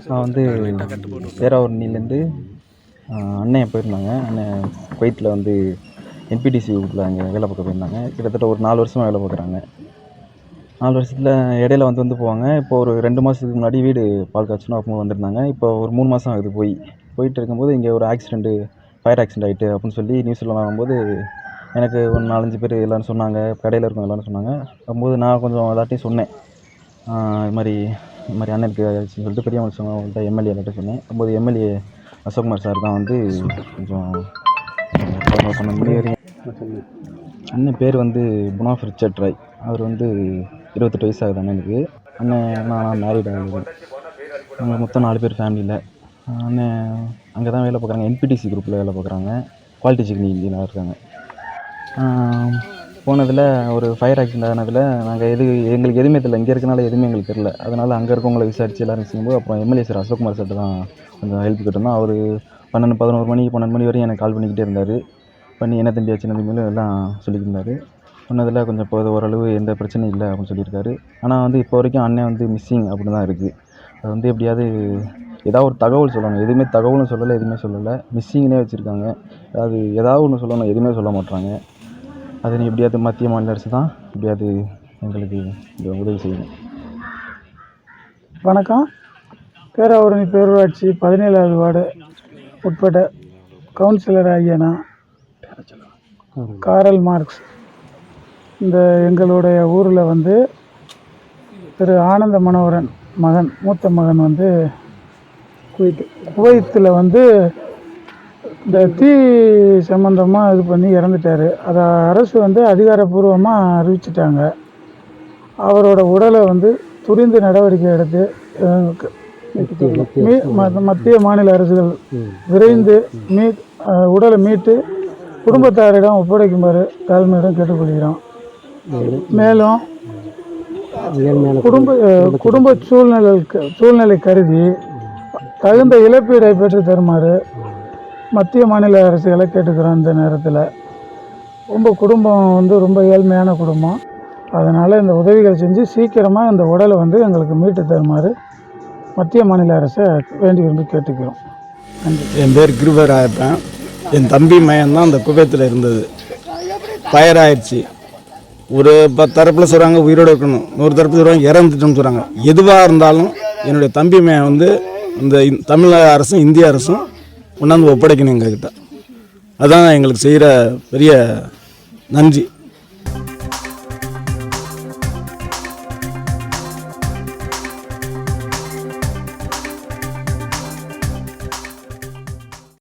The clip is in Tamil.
நான் வந்து பேராவூர்னிலேருந்து அண்ணன் போயிருந்தாங்க. அண்ணன் குவைத்தில் வந்து என்பிடிசி வீட்டில் அங்கே வேலை பார்க்க போயிருந்தாங்க. கிட்டத்தட்ட ஒரு 4 வருஷமாக வேலை பார்க்குறாங்க. 4 வருஷத்தில் இடையில வந்து போவாங்க. இப்போ ஒரு 2 மாதத்துக்கு முன்னாடி வீடு பால் காய்ச்சணும் அப்போ வந்திருந்தாங்க. இப்போ ஒரு 3 மாதம் ஆகுது போயிட்டு இருக்கும்போது இங்கே ஒரு ஃபயர் ஆக்சிடென்ட் ஆகிட்டு அப்படின்னு சொல்லி நியூஸில் வரும்போது எனக்கு ஒரு 4-5 பேர் எல்லோரும் சொன்னாங்க, கடையில் இருக்கவங்க எல்லோரும் சொன்னாங்க. அப்போது நான் கொஞ்சம் எல்லாத்தையும் சொன்னேன், இது மாதிரி அண்ணனுக்கு ஆச்சுன்னு சொல்லிட்டு பெரிய மனுஷங்கள்ட்ட எம்எல்ஏ எல்லாத்தையும் சொன்னேன். அப்போது எம்எல்ஏ அசோக்குமார் சார் தான் வந்து கொஞ்சம் 12 மணி வரைக்கும். அண்ணன் பேர் வந்து புனாஃப் ரிச்சர்ட் ராய். அவர் வந்து 28 வயசு ஆகுது அண்ணனுக்கு. நான் மேரீட் ஆகுது. அவங்க மொத்தம் 4 பேர் ஃபேமிலியில். அண்ணன் அங்கே தான் வேலை பார்க்குறாங்க, என்பிடிசி குரூப்பில் வேலை பார்க்குறாங்க, குவாலிட்டி செக்கிங் இன்ஜினியராக இருக்காங்க. போனதில் ஒரு ஃபயர் ஆக்சிடென்ட் ஆனதில் நாங்கள் எங்களுக்கு எதுவுமே தெரியல, இங்கே இருக்கனால எதுவுமே எங்களுக்கு தெரியல. அதனால் அங்கே இருக்கவங்களை விசாரித்து எல்லோரும் செய்யும்போது அப்புறம் எம்எல்ஏ சார் அசோக்குமார் சார்ட்டு தான் கொஞ்சம் ஹெல்ப் கேட்டிருந்தோம். அவர் 12 மணி வரையும் எனக்கு கால் பண்ணிக்கிட்டே இருந்தார். பண்ணி என்ன தம்பி ஆச்சு, என்ன தம்பியும் எல்லாம் சொல்லியிருந்தார். சொன்னதில் கொஞ்சம் இப்போ ஓரளவு எந்த பிரச்சனையும் இல்லை அப்படின்னு சொல்லியிருக்காரு. ஆனால் வந்து இப்போ வரைக்கும் அண்ணன் வந்து மிஸ்ஸிங் அப்படின்னு தான் இருக்குது. அது வந்து எப்படியாவது ஏதாவது ஒரு தகவல் சொல்லணும். எதுவுமே தகவலும் சொல்லலை, எதுவுமே சொல்லலை, மிஸ்ஸிங்னே வச்சுருக்காங்க. ஏதாவது ஒன்று சொல்லணும், எதுவுமே சொல்ல மாட்டாங்க. அதை நீ எப்படியாவது மத்திய மாநில அரசு தான் எப்படியாவது எங்களுக்கு உதவி செய்யணும். வணக்கம். பேராவூரணி பேரூராட்சி 17வது வார்டு உட்பட்ட கவுன்சிலர் ஆகிய நான் காரல் மார்க்ஸ். இந்த எங்களுடைய ஊரில் வந்து திரு ஆனந்த மனோகரன் மகன், மூத்த மகன் வந்து குவைத்தில் வந்து இந்த தீ சம்பந்தமாக இது பண்ணி இறந்துட்டார். அதை அரசு வந்து அதிகாரப்பூர்வமாக அறிவிச்சிட்டாங்க. அவரோட உடலை வந்து துரித நடவடிக்கை எடுத்து மத்திய மாநில அரசுகள் விரைந்து உடலை மீட்டு குடும்பத்தாரிடம் ஒப்படைக்குமாறு தாழ்மையிடம் கேட்டுக்கொள்கிறோம். மேலும் குடும்ப சூழ்நிலை கருதி தகுந்த இழப்பீடை பெற்று தருமாறு மத்திய மாநில அரசுகளை கேட்டுக்கிறோம். இந்த நேரத்தில் குடும்பம் வந்து ரொம்ப ஏழ்மையான குடும்பம். அதனால் இந்த உதவிகள் செஞ்சு சீக்கிரமாக இந்த உடலை வந்து எங்களுக்கு மீட்டு தருமாறு மத்திய மாநில அரசை வேண்டி விரும்பி கேட்டுக்கிறோம். நன்றி. என் பேர் கிருபராயப்பன். என் தம்பி மயன் தான் அந்த குவைத்தில் இருந்தது. ஃபயர் ஆயிடுச்சு. ஒரு 10 தரப்பில் சொல்கிறாங்க உயிரோடு இருக்கணும், 100 தரப்பில் சொல்கிறாங்க இறந்துட்டோம்னு சொல்கிறாங்க. எதுவாக இருந்தாலும் என்னுடைய தம்பி மயன் வந்து இந்த தமிழக அரசும் இந்திய அரசும் கொண்டாந்து ஒப்படைக்கணும் எங்ககிட்ட. அதுதான் எங்களுக்கு செய்கிற பெரிய நன்றி.